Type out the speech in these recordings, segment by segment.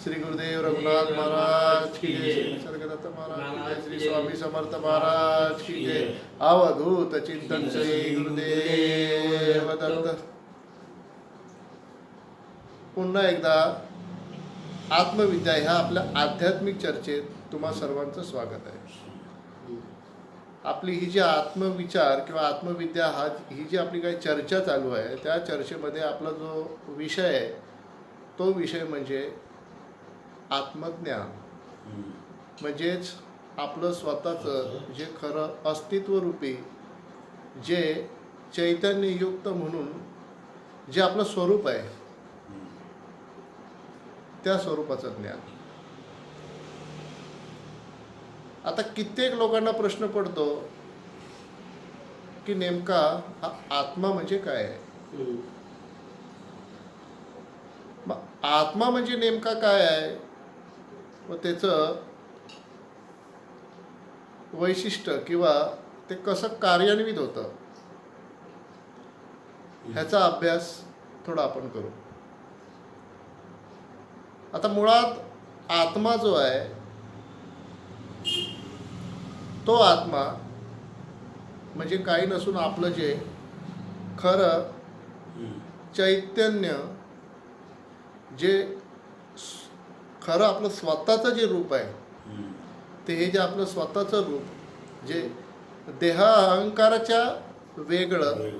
श्री गुरुदेव रघुनाथ महाराज की जय, श्री निसर्गदत्त महाराज की जय, श्री स्वामी समर्थ महाराज की जय, अवधूत चिंतन श्री गुरुदेव दत्त. पुन्हा एकदा आत्मविद्या ह्या आपल्या आध्यात्मिक चर्चेत तुम्हा सर्वांचं स्वागत आहे. आपली ही जी आत्मविचार किंवा आत्मविद्या ही जी आपली काही चर्चा चालू आहे, त्या चर्चेमध्ये आपला जो विषय आहे तो विषय म्हणजे आत्मज्ञान. म्हणजेच आपलं स्वतःचं जे खरं अस्तित्वरूपी, जे चैतन्ययुक्त म्हणून जे आपलं स्वरूप आहे, त्या स्वरूपाचं ज्ञान. आता कित्येक लोकांना प्रश्न पडतो की नेमका हा आत्मा म्हणजे काय आहे. मग आत्मा म्हणजे नेमका काय आहे व त्याचं वैशिष्ट्य किंवा ते कसं कार्यान्वित होतं ह्याचा अभ्यास थोडा आपण करू. आता मुळात आत्मा जो आहे तो आत्मा म्हणजे काही नसून आपलं जे खरं चैतन्य, जे खरं आपलं स्वतःचं जे रूप आहे, ते हे जे आपलं स्वतःचं रूप जे देहा अहंकाराच्या वेगळं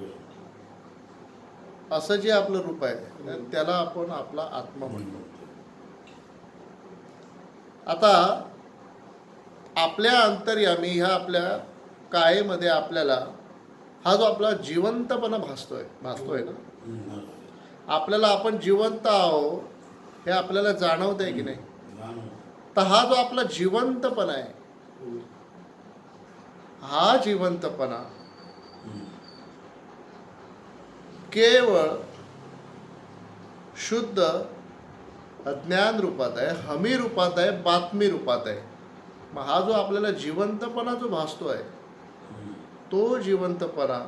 असं जे आपलं रूप आहे त्याला आपण आपला आत्मा म्हणतो. आता आपल्या अंतर्यामी ह्या आपल्या कायेमध्ये आपल्याला हा जो आपला जिवंतपणा भासतोय ना, आपल्याला आपण जिवंत आहो हे आपल्याला जाणवत आहे की नाही. तर हा जो आपला जिवंतपणा आहे, हा जिवंतपणा केवळ शुद्ध ज्ञान रूपात आहे, हमी रूपात आहे, बातमी रूपात आहे. मग हा जो आपल्याला जिवंतपणा जो भासतोय, तो जिवंतपणा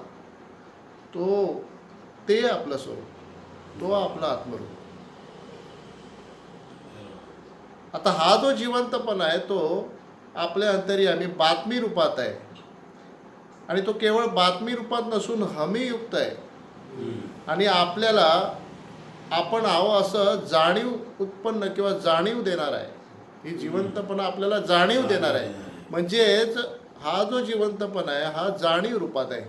ते आपलं स्वरूप, तो आपला आत्मरूप. आता हा जो जिवंतपणा आहे तो आपल्या अंतर्यामी बातमी रूपात आहे, आणि तो केवळ बातमी रूपात नसून हमीयुक्त आहे. आणि आपल्याला आपण आहो असं जाणीव उत्पन्न किंवा जाणीव देणार आहे. ही जिवंतपणा आपल्याला जाणीव देणार आहे. म्हणजेच हा जो जिवंतपणा आहे हा जाणीव रूपात आहे.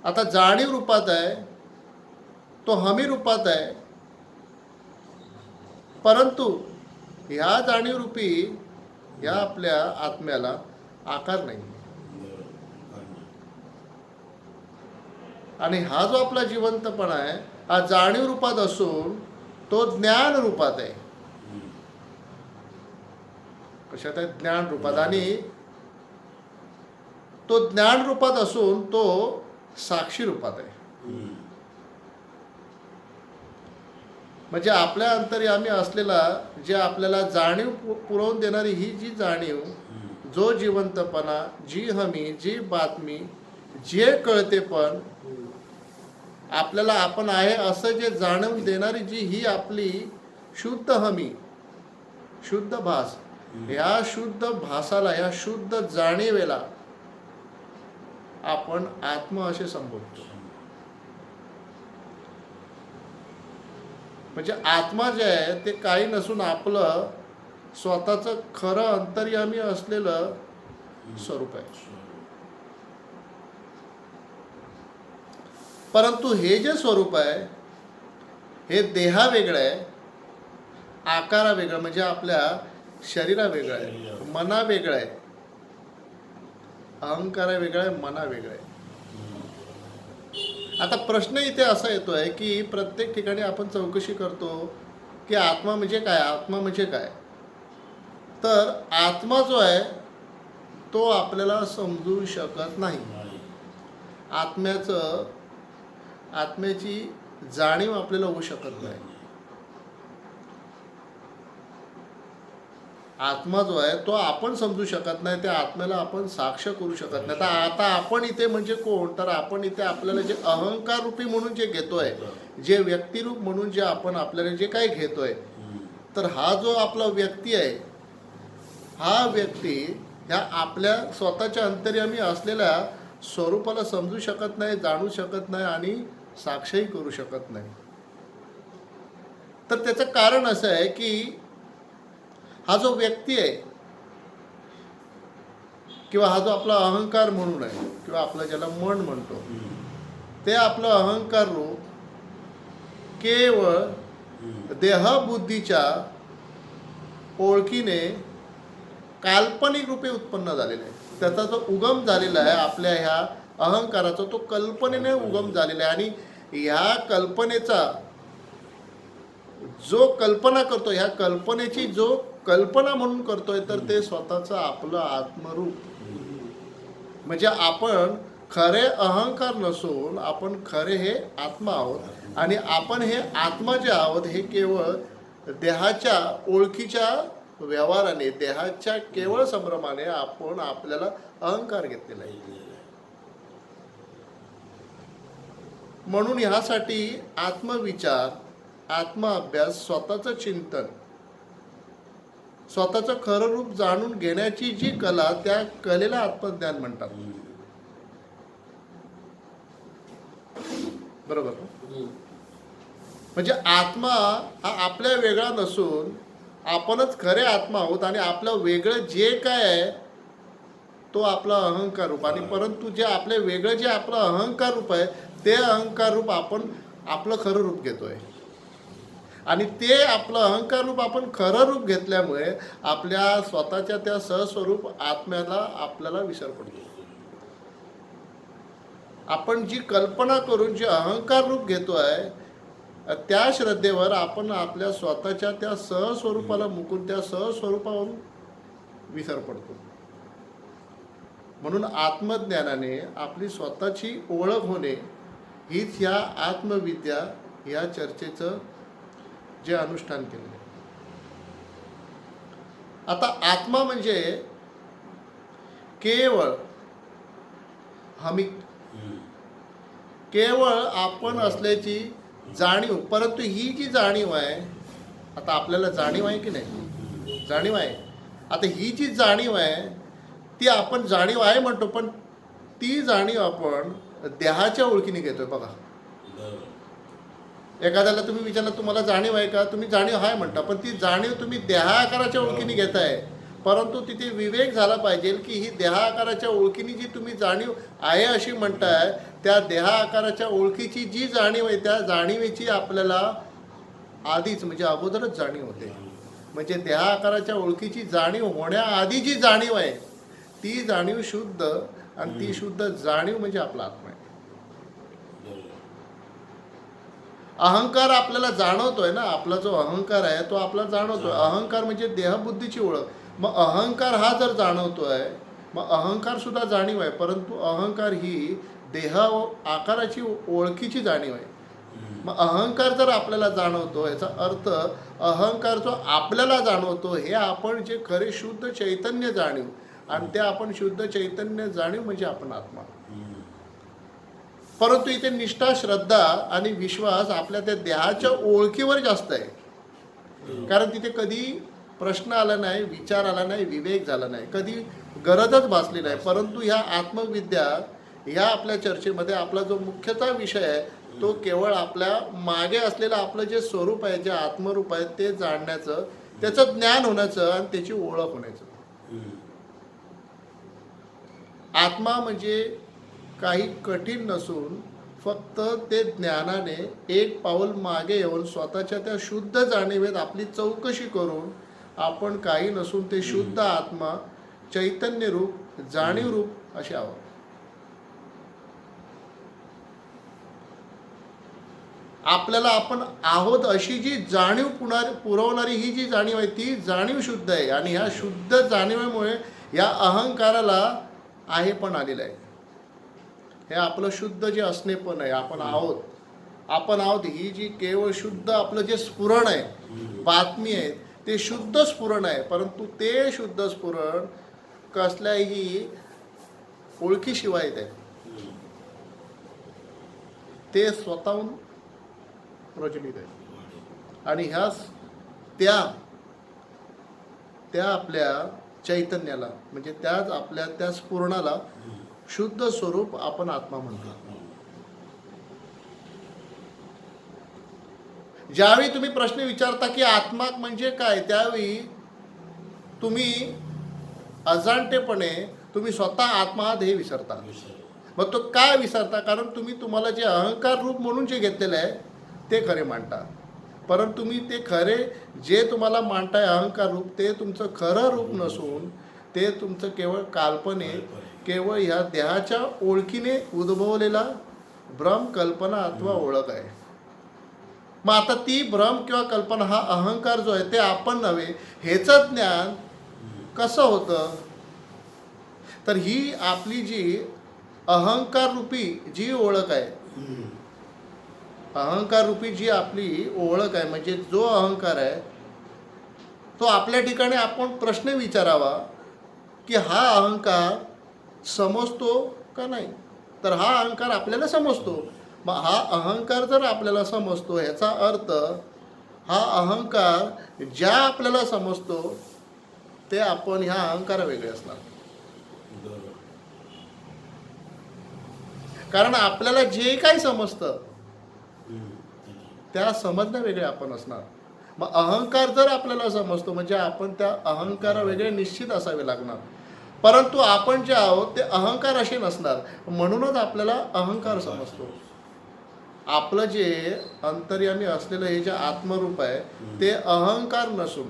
आता जाणीव रूपात आहे, तो हमी रूपात आहे, परंतु ह्या जाणीव रूपी ह्या आपल्या आत्म्याला आकार नाही. आणि हा जो आपला जिवंतपणा आहे हा जाणीव रूपात असून तो ज्ञान रूपात आहे. कशात आहे? ज्ञान रूपात. आणि तो ज्ञान रूपात असून तो साक्षी रूपात आहे. म्हणजे आपल्या अंतर्यामी असलेला जे आपल्याला जाणीव पुरवून देणारी ही जी जाणीव, जो जिवंतपणा, जी हमी, जी बातमी, जे कळते पण आपल्याला आपण आहे असं जे जाणून देणारी जी ही आपली शुद्ध हमी, शुद्ध भास, ह्या शुद्ध भासाला, ह्या शुद्ध जाणीवेला आपण आत्मा असे संबोधतो. म्हणजे आत्मा जे आहे ते काही नसून आपलं स्वतःचं खरं अंतर्यामी असलेलं स्वरूप आहे. परंतु हे जे स्वरूप आहे हे देहा वेगळं आहे, आकारा वेगळा, म्हणजे आपल्या शरीरा वेगळं आहे, मना वेगळं आहे, अहंकारा वेगळा आहे, मना वेगळं आहे. आता प्रश्न इथे असा येतोय की प्रत्येक ठिकाणी आपण चौकशी करतो की आत्मा म्हणजे काय, आत्मा म्हणजे काय. तर आत्मा जो आहे तो आपल्याला समजू शकत नाही. आत्म्याची जाणीव आपल्याला होऊ शकत नाही. आत्मा जो आहे तो आपण समजू शकत नाही, त्या आत्म्याला आपण साक्ष करू शकत नाही. तर आता आपण इथे म्हणजे कोण, तर आपण इथे आपल्याला जे अहंकार रूपी म्हणून जे घेतोय, जे व्यक्तिरूप म्हणून जे आपण आपल्याला जे काही घेतोय, तर हा जो आपला व्यक्ती आहे, हा व्यक्ती ह्या आपल्या स्वतःच्या अंतर्यामी असलेल्या स्वरूपाला समजू शकत नाही, जाणू शकत नाही आणि साक्षही करू शकत नाही. तर त्याचं कारण असं आहे की हा जो व्यक्ती आहे किंवा हा जो आपला अहंकार म्हणून आहे किंवा आपलं ज्याला मन म्हणतो, ते आपलं अहंकार रूप केवळ देहबुद्धीच्या ओळखीने काल्पनिक रूपे उत्पन्न झालेलं आहे. त्याचा जो उगम झालेला आहे आपल्या ह्या अहंकाराचा, तो कल्पनेने उगम झालेला आहे. आणि ह्या कल्पनेचा जो कल्पना करतो, ह्या कल्पनेची जो कल्पना म्हणून करतोय, तर ते स्वतःचं आपलं आत्मरूप. म्हणजे आपण खरे अहंकार नसून आपण खरे हे आत्मा आहोत. आणि आपण हे आत्मा जे आहोत हे केवळ देहाच्या ओळखीच्या व्यवहाराने, देहाच्या केवळ संभ्रमाने आपण आपल्याला अहंकार घेतलेला आहे. म्हणून ह्यासाठी आत्मविचार, आत्मअभ्यास, स्वतःचं चिंतन, स्वतःचं खरं रूप जाणून घेण्याची जी कला, त्या कलेला आत्मज्ञान म्हणतात. बरोबर. म्हणजे आत्मा हा आपल्या वेगळा नसून आपणच खरे आत्मा आहोत. आणि आपलं वेगळं जे काय आहे तो आपला अहंकार रूप. आणि परंतु जे आपले वेगळं जे आपलं अहंकार रूप आहे, ते अहंकार रूप आपण आपलं खरं रूप घेतोय. आणि ते आपलं अहंकार रूप आपण खरं रूप घेतल्यामुळे आपल्या स्वतःच्या त्या सहस्वरूप आत्म्याला आपल्याला विसर पडतो. आपण जी कल्पना करून जे अहंकार रूप घेतोय, त्या श्रद्धेवर आपण आपल्या स्वतःच्या त्या सहस्वरूपाला मुकून त्या सहस्वरूपावरून विसर पडतो. म्हणून आत्मज्ञानाने आपली स्वतःची ओळख होणे हीच ह्या आत्मविद्या या चर्चेचं जे अनुष्ठान केलं. आता आत्मा म्हणजे केवळ हमी, केवळ आपण असल्याची जाणीव. परंतु ही जी जाणीव आहे, आता आपल्याला जाणीव आहे की नाही, जाणीव आहे. आता ही जी जाणीव आहे ती आपण जाणीव आहे म्हणतो, पण ती जाणीव आपण देहाच्या ओळखीने घेतोय. बघा, एखाद्याला तुम्ही विचारलं तुम्हाला जाणीव आहे का, तुम्ही जाणीव आहे म्हणता, पण ती जाणीव तुम्ही देहाकाराच्या ओळखीने घेताय. परंतु तिथे विवेक झाला पाहिजे की ही देहाकाराच्या ओळखीने जी तुम्ही जाणीव आहे अशी म्हणताय, त्या देहाकाराच्या ओळखीची जी जाणीव आहे, त्या जाणीवेची आपल्याला आधीच म्हणजे अगोदरच जाणीव होते. म्हणजे देहाकाराच्या ओळखीची जाणीव होण्याआधी जी जाणीव आहे ती जाणीव शुद्ध, आणि ती शुद्ध जाणीव म्हणजे आपला आत्मा आहे. अहंकार आपल्याला जाणवतोय ना, आपला जो अहंकार आहे तो आपला जाणवतोय. अहंकार म्हणजे देहबुद्धीची ओळख. मग अहंकार हा जर जाणवतोय, मग अहंकार सुद्धा जाणीव आहे. परंतु अहंकार ही देह आकाराची ओळखीची जाणीव आहे. मग अहंकार जर आपल्याला जाणवतो, याचा अर्थ अहंकार जो आपल्याला जाणवतो हे आपण जे खरे शुद्ध चैतन्य जाणीव, आणि ते आपण शुद्ध चैतन्य जाणीव म्हणजे आपण आत्मा. परंतु इथे निष्ठा, श्रद्धा आणि विश्वास आपल्या त्या देहाच्या ओळखीवर जास्त आहे. कारण तिथे कधी प्रश्न आला नाही, विचार आला नाही, विवेक झाला नाही, कधी गरजच भासली नाही. परंतु ह्या आत्मविद्या ह्या आपल्या चर्चेमध्ये आपला जो मुख्यतः विषय आहे तो केवळ आपल्या मागे असलेलं आपलं जे स्वरूप आहे, जे आत्मरूप आहे, ते जाणण्याचं, त्याचं ज्ञान होण्याचं आणि त्याची ओळख होण्याचं. आत्मा म्हणजे काही कठीण नसून फक्त ते ज्ञानाने एक पाऊल मागे येऊन स्वतःच्या त्या शुद्ध जाणीवेत आपली चौकशी करून आपण काही नसून ते शुद्ध आत्मा, चैतन्य रूप, जाणीव रूप असे आहोत. आपल्याला आपण आहोत अशी जी जाणीव पुरवणारी ही जी जाणीव आहे ती जाणीव शुद्ध आहे. आणि ह्या शुद्ध जाणीवेमुळे या अहंकाराला आहे पण आलेलं आहे. हे आपलं शुद्ध जे असणेपण आहे, आपण आहोत ही जी केवळ शुद्ध आपलं जे स्फुरण आहे, बातमी आहे, ते शुद्ध स्फुरण आहे, परंतु ते शुद्ध स्फुरण कसल्याही ओळखीशिवाय येत आहे. ते स्वतःहून प्रज्वलित आहे आणि त्या त्या आपल्या चैतन्याला म्हणजे त्याच आपल्या त्या स्फुरणाला शुद्ध स्वरूप आपण आत्मा म्हणतो. ज्यावेळी तुम्ही प्रश्न विचारता की आत्मा म्हणजे काय, त्यावेळी तुम्ही अजाणतेपणे तुम्ही स्वतः आत्मा आहात हे विसरता. मग तो काय विसरता? कारण तुम्ही तुम्हाला जे अहंकार रूप म्हणून जे घेतलेलं आहे ते खरे मांडता, परंतु तुम्ही ते खरे जे तुम्हाला मांडताय अहंकार रूप ते तुमचं खरं रूप नसून ते तुमचं केवळ काल्पनिक, केवळ ह्या देहाच्या ओळखीने उद्भवलेला भ्रम, कल्पना अथवा ओळख आहे. मग आता ती भ्रम किंवा कल्पना, हा अहंकार जो आहे ते आपण नव्हे, ह्याचं ज्ञान कसं होतं? तर ही आपली जी अहंकार रूपी जी ओळख आहे, अहंकार रूपी जी आपली ओळख आहे म्हणजे जो अहंकार आहे तो आपल्या ठिकाणी आपण प्रश्न विचारावा की हा अहंकार समजतो का नाही. तर हा अहंकार आपल्याला समजतो. मग हा अहंकार जर आपल्याला समजतो ह्याचा अर्थ हा अहंकार ज्या आपल्याला समजतो ते आपण ह्या अहंकारा वेगळे असणार. कारण आपल्याला जे काही समजतं त्या समजण्या वेगळे आपण असणार. मग अहंकार जर आपल्याला समजतो म्हणजे आपण त्या अहंकारा वेगळे निश्चित असावे लागणार, परंतु आपण जे आहोत ते अहंकार असे नसणार. म्हणूनच आपल्याला अहंकार समजतो. आपलं जे अंतर्यामी असलेलं हे जे आत्मरूप आहे ते अहंकार नसून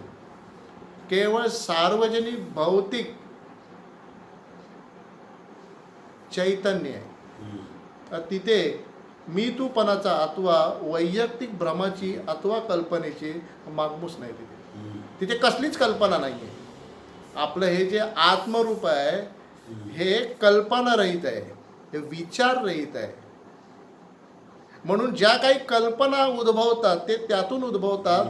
केवळ सार्वजनिक भौतिक चैतन्य आहे. तिथे मी तूपणाचा अथवा वैयक्तिक भ्रमाची अथवा कल्पनेची मागमूस नाही. तिथे कसलीच कल्पना नाही आहे. आपलं हे जे आत्मरूप आहे हे कल्पनारहित आहे, हे विचाररहित आहे. म्हणून ज्या काही कल्पना उद्भवतात ते त्यातून उद्भवतात,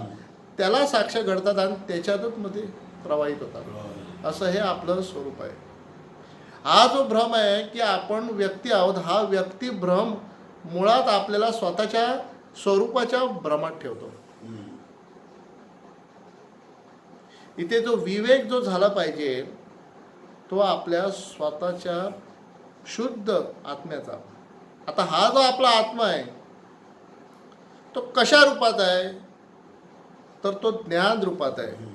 त्याला साक्ष घडतात आणि त्याच्यातच मध्ये प्रवाहित होतात. असं हे आपलं स्वरूप आहे. हा जो भ्रम आहे की आपण व्यक्ती आहोत, हा व्यक्ती भ्रम मुळात आपल्याला स्वतःच्या स्वरूपाच्या भ्रमात ठेवतो. इथे जो विवेक जो झाला पाहिजे तो आपल्या स्वतःच्या शुद्ध आत्म्याचा. आता हा जो आपला आत्मा आहे तो कशा रूपात आहे? तर तो ज्ञान रूपात आहे.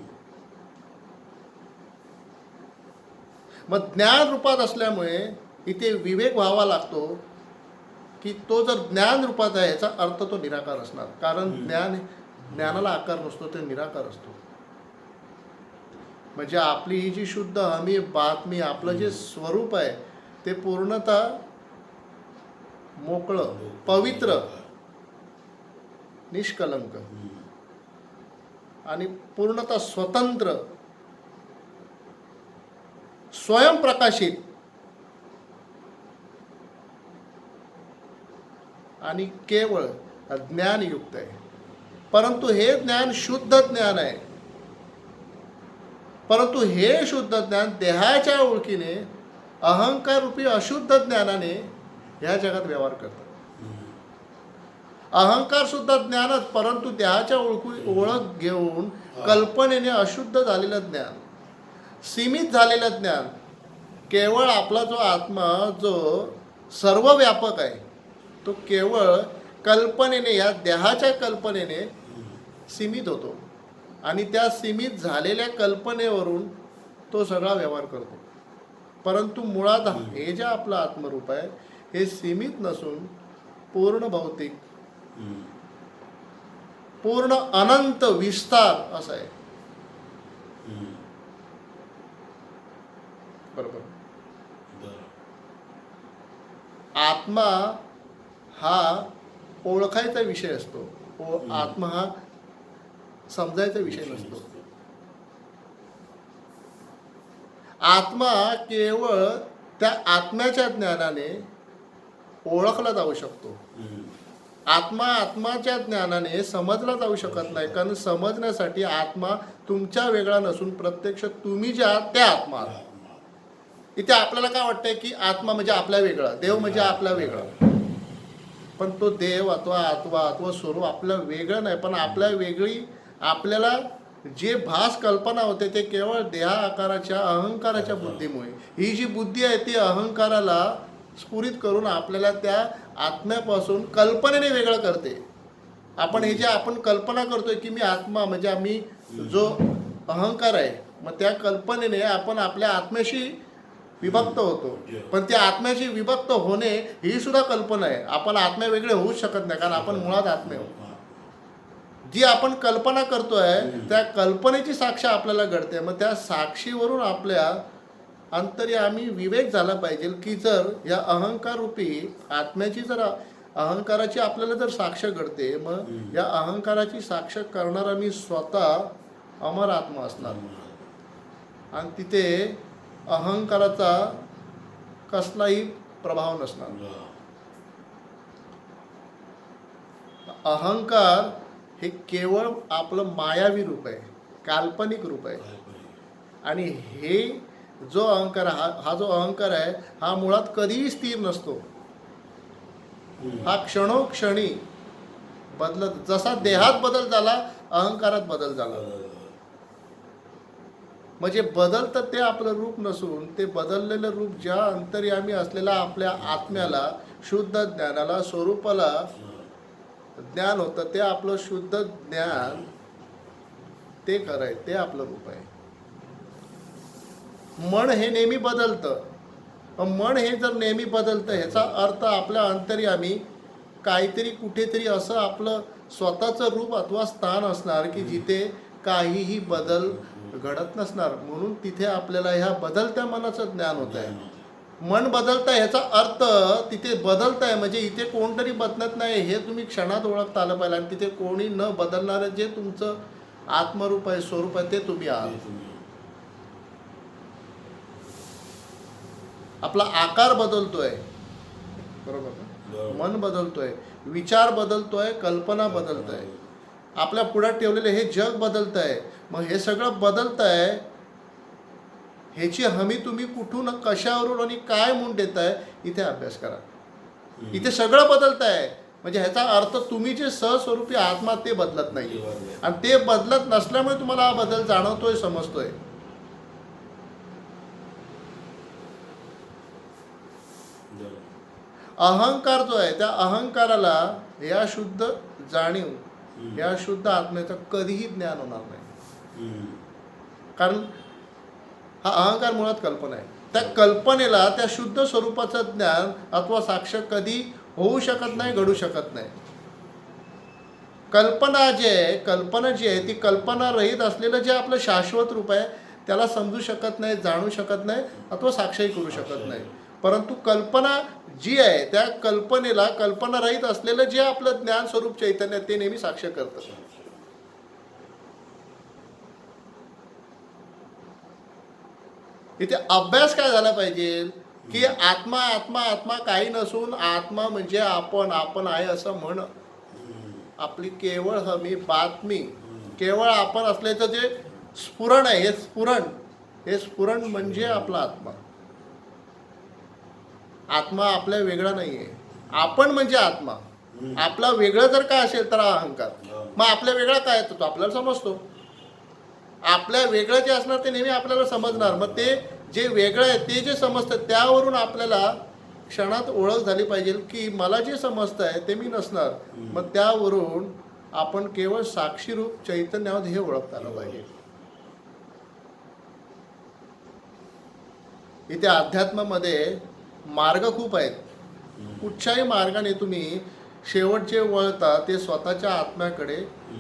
मग ज्ञान रूपात असल्यामुळे इथे विवेक व्हावा लागतो की तो जर ज्ञान रूपात आहे याचा अर्थ तो निराकार असणार. कारण ज्ञानाला आकार नसतो, ते निराकार असतो. म्हणजे आपली ही जी शुद्ध हमी बातमी आपलं जे स्वरूप आहे ते पूर्णतः मोकळं, पवित्र, निष्कलंक आणि पूर्णतः स्वतंत्र, स्वयंप्रकाशित आणि केवळ ज्ञानयुक्त आहे. परंतु हे ज्ञान शुद्ध ज्ञान आहे. परंतु हे शुद्ध ज्ञान देहाच्या ओळखीने अहंकार रूपी अशुद्ध ज्ञानाने ह्या जगात व्यवहार करतात. अहंकार सुद्धा ज्ञानच, परंतु देहाच्या ओळख घेऊन कल्पनेने अशुद्ध झालेलं ज्ञान, सीमित झालेलं ज्ञान. केवळ आपला जो आत्मा जो सर्व व्यापक आहे तो केवळ कल्पनेने, या देहाच्या कल्पनेने सीमित होतो आणि त्या सीमित झालेल्या कल्पनेवरून तो सगळा व्यवहार करतो. परंतु मुळात हे जे आपलं आत्मरूप आहे हे सीमित नसून पूर्ण भौतिक, पूर्ण अनंत विस्तार असं आहे. बरोबर. आत्मा हा ओळखायचा विषय असतो, आत्मा हा समजायचा विषय नसतो. आत्मा केवळ त्या आत्म्याच्या ज्ञानाने ओळखला जाऊ शकतो. आत्माच्या ज्ञानाने समजला जाऊ शकत नाही, कारण समजण्यासाठी आत्मा तुमच्या वेगळा नसून प्रत्यक्ष तुम्ही जे आहात त्या आत्मा आहात. इथे आपल्याला काय वाटतंय की आत्मा म्हणजे आपला वेगळा, देव म्हणजे आपला वेगळा. पण तो देव अथवा आत्मा अथवा स्वरूप आपलं वेगळं नाही, पण आपल्या वेगळी आपल्याला जे भास कल्पना होते ते केवळ देहा आकाराच्या अहंकाराच्या बुद्धीमुळे. ही जी बुद्धी आहे ती अहंकाराला स्फुरित करून आपल्याला त्या आत्म्यापासून कल्पनेने वेगळं करते. आपण हे जे आपण कल्पना करतोय की मी आत्मा म्हणजे आम्ही जो अहंकार आहे, मग त्या कल्पनेने आपण आपल्या आत्म्याशी विभक्त होतो. पण त्या आत्म्याशी विभक्त होणे ही सुद्धा कल्पना आहे. आपण आत्म्या वेगळे होऊच शकत नाही, कारण आपण मुळात आत्मे आहोत. जी आपण कल्पना करतोय त्या कल्पनेची साक्ष आपल्याला घडते. मग त्या साक्षीवरून आपल्या अंतर्यामी विवेक झाला पाहिजे की जर या अहंकार रूपी आत्म्याची जर अहंकाराची आपल्याला जर साक्ष घडते, मग या अहंकाराची साक्ष करणारा मी स्वतः अमर आत्मा असणार. आणि तिथे अहंकाराचा कसलाही प्रभाव नसणार. अहंकार हे केवळ आपलं मायावी रूप आहे, काल्पनिक रूप आहे. आणि हे जो अहंकार हा जो अहंकार आहे हा मुळात कधीही स्थिर नसतो. हा क्षणोक्षणी बदलत, जसा देहात बदल झाला अहंकारात बदल झाला. म्हणजे बदलतं ते आपलं रूप नसून ते बदललेलं रूप ज्या अंतर्यामी असलेल्या आपल्या आत्म्याला, शुद्ध ज्ञानाला, स्वरूपाला ज्ञान होतं ते आपलं शुद्ध ज्ञान ते कराय, ते आपलं रूप आहे. मन हे नेहमी बदलतं. मन हे जर नेहमी बदलतं ह्याचा अर्थ आपल्या अंतर्यामी काहीतरी कुठेतरी असं आपलं स्वतःचं रूप अथवा स्थान असणार की जिथे काहीही बदल घडत नसणार. म्हणून तिथे आपल्याला ह्या बदलत्या मनाचं ज्ञान होत आहे. मन बदलत आहे ह्याचा अर्थ तिथे बदलत आहे म्हणजे इथे कोणतरी बदलत नाही हे तुम्ही क्षणात ओळखता आलं पाहिजे. आणि तिथे कोणी न बदलणारं जे तुमचं आत्मरूप आहे, स्वरूप आहे, ते तुम्ही आहात. आपला आकार बदलतोय, बरोबर, मन बदलतोय, विचार बदलतोय, कल्पना बदलतोय, आपल्या पुढे ठेवलेले हे जग बदलत आहे. मग हे सगळं बदलत आहे, ह्याची हमी तुम्ही कुठून, कशावरून आणि काय म्हणून देताय, इथे अभ्यास करा. इथे सगळं बदलत आहे म्हणजे ह्याचा अर्थ तुम्ही जे सहस्वरूपी आत्मा ते बदलत नाही. आणि ते बदलत नसल्यामुळे तुम्हाला हा बदल जाणवतोय, समजतोय. अहंकार जो आहे त्या अहंकाराला या शुद्ध जाणीव, या शुद्ध आत्म्याचं कधीही ज्ञान होणार नाही. कारण हा अहंकार मुळात कल्पना आहे. त्या कल्पनेला त्या शुद्ध स्वरूपाचं ज्ञान अथवा साक्ष कधी होऊ शकत नाही, घडू शकत नाही. कल्पना जी आहे ती कल्पना रहित असलेलं जे आपलं शाश्वत रूप आहे त्याला समजू शकत नाही, जाणू शकत नाही अथवा साक्षही करू शकत नाही. परंतु कल्पना जी आहे त्या कल्पनेला कल्पना रहित असलेलं जे आपलं ज्ञान स्वरूप चैतन्य ते नेहमी साक्ष करतं. इथे अभ्यास काय झाला पाहिजे की आत्मा आत्मा आत्मा काही नसून आत्मा म्हणजे आपण, आपण आहे असं म्हण आपली केवळ हमी, बातमी, केवळ आपण असल्याचं जे स्फुरण आहे हे स्फुरण म्हणजे आपला आत्मा. आत्मा आपल्या वेगळा नाही आहे. आपण म्हणजे आत्मा. आपला वेगळं जर काय असेल तर अहंकार. मग आपल्या वेगळा काय येतो तो आपल्याला समजतो. आपल्या वेगळं जे असणार ते नेहमी आपल्याला समजणार. मग ते जे वेगळं आहे ते जे समजतं त्यावरून आपल्याला क्षणात ओळख झाली पाहिजे की मला जे समजतं आहे ते मी नसणार. मग त्यावरून आपण केवळ साक्षीरूप चैतन्य आहोत हे ओळखता आलं पाहिजे. इथे अध्यात्मामध्ये मार्ग खूप आहेत. कुठच्याही मार्गाने तुम्ही शेवटचे वळता ते स्वतःच्या आत्म्याकडे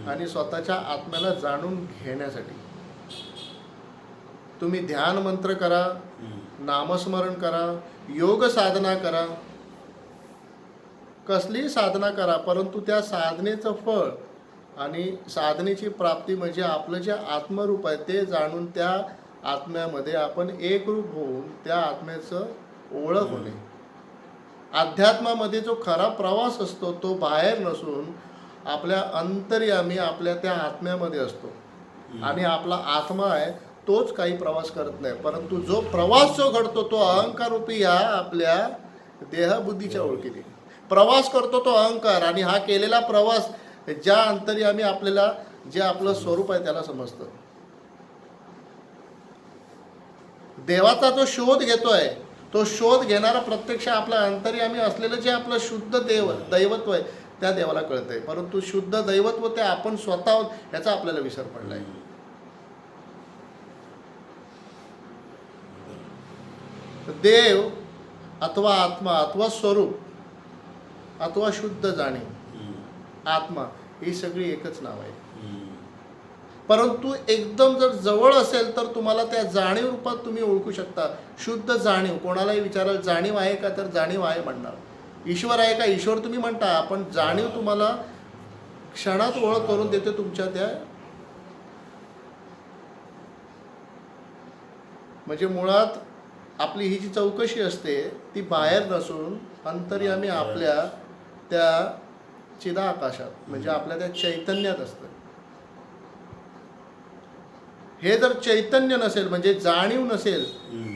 आणि स्वतःच्या आत्म्याला जाणून घेण्यासाठी. तुम्ही ध्यान मंत्र करा, नामस्मरण करा, योग साधना करा, कसलीही साधना करा, परंतु त्या साधनेचं फळ आणि साधनेची प्राप्ती म्हणजे आपलं जे आत्मरूप आहे ते जाणून त्या आत्म्यामध्ये आपण एकरूप होऊन त्या आत्म्याचं ओळख होणे. अध्यात्मामध्ये जो खरा प्रवास असतो तो बाहेर नसून आपल्या अंतर्यामी आपल्या त्या आत्म्यामध्ये असतो. आणि आपला आत्मा आहे तोच काही प्रवास करत नाही, परंतु जो प्रवास जो घडतो तो अहंकार रूपी ह्या आपल्या देहबुद्धीच्या ओळखीने प्रवास करतो तो अहंकार. आणि हा केलेला प्रवास ज्या अंतर्यामी आपल्याला जे आपलं स्वरूप आहे त्याला समजतं. देवाचा जो शोध घेतोय तो शोध घेणारा प्रत्यक्ष आपल्या अंतर्यामी असलेलं जे आपलं शुद्ध दैवत्व आहे त्या देवाला कळतंय, परंतु शुद्ध दैवत्व ते आपण स्वतः आहोत याचा आपल्याला विसर पडलाय. देव अथवा आत्मा अथवा स्वरूप अथवा शुद्ध जाणीव आत्मा ही सगळी एकच नाव आहे. परंतु एकदम जर जवळ असेल तर तुम्हाला त्या जाणीव रूपात तुम्ही ओळखू शकता. शुद्ध जाणीव. कोणालाही विचाराल जाणीव आहे का, तर जाणीव आहे म्हणणार. ईश्वर आहे का, ईश्वर तुम्ही म्हणता, पण जाणीव तुम्हाला क्षणात ओळख करून देते तुमच्या त्या. म्हणजे मुळात आपली ही जी चौकशी असते ती बाहेर नसून अंतर्यामी आपल्या त्या चिदाकाशात म्हणजे आपल्या त्या चैतन्यात असतं. हे जर चैतन्य नसेल म्हणजे जाणीव नसेल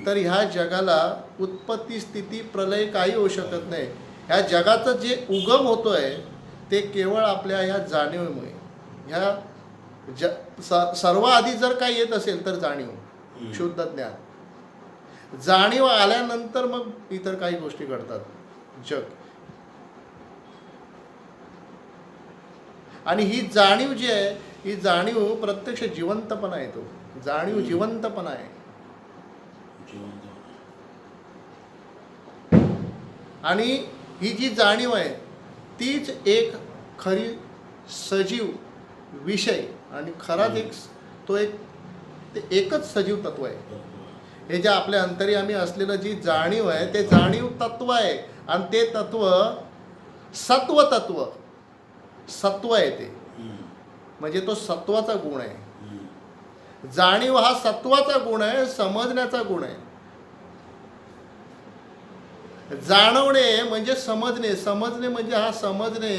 तर ह्या जगाला उत्पत्ती स्थिती प्रलय काही होऊ शकत नाही. ह्या जगाचं जे उगम होतोय ते केवळ आपल्या ह्या जाणीवेमुळे. ह्या सर्व आधी जर काही येत असेल तर जाणीव, शुद्ध ज्ञान. जाणीव आल्यानंतर मग इतर काही गोष्टी घडतात जग. आणि ही जाणीव जी आहे ही जाणीव प्रत्यक्ष जिवंतपणा येतो. जाणीव जिवंतपणा आहे. आणि ही जी जाणीव आहे तीच एक खरी सजीव विषय आणि खराच एक तो एक ते एकच सजीव तत्व आहे. हे जे आपल्या अंतर्यामी असलेलं जी जाणीव आहे ते जाणीव तत्व आहे. आणि ते तत्व सत्व तत्व सत्व आहे. ते म्हणजे तो सत्वाचा गुण आहे. जाणीव हा सत्वाचा गुण आहे, समजण्याचा गुण आहे. जाणवणे म्हणजे समजणे, समजणे म्हणजे हा समजणे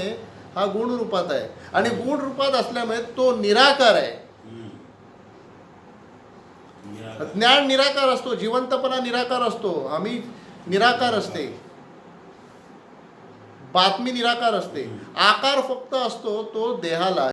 हा गुण रूपात आहे. आणि गुण रूपात असल्यामुळे तो निराकार आहे. ज्ञान निराकार असतो, जिवंतपणा निराकार असतो, आम्ही निराकार असते, बातमी निराकार असते. आकार फक्त असतो तो देहाला.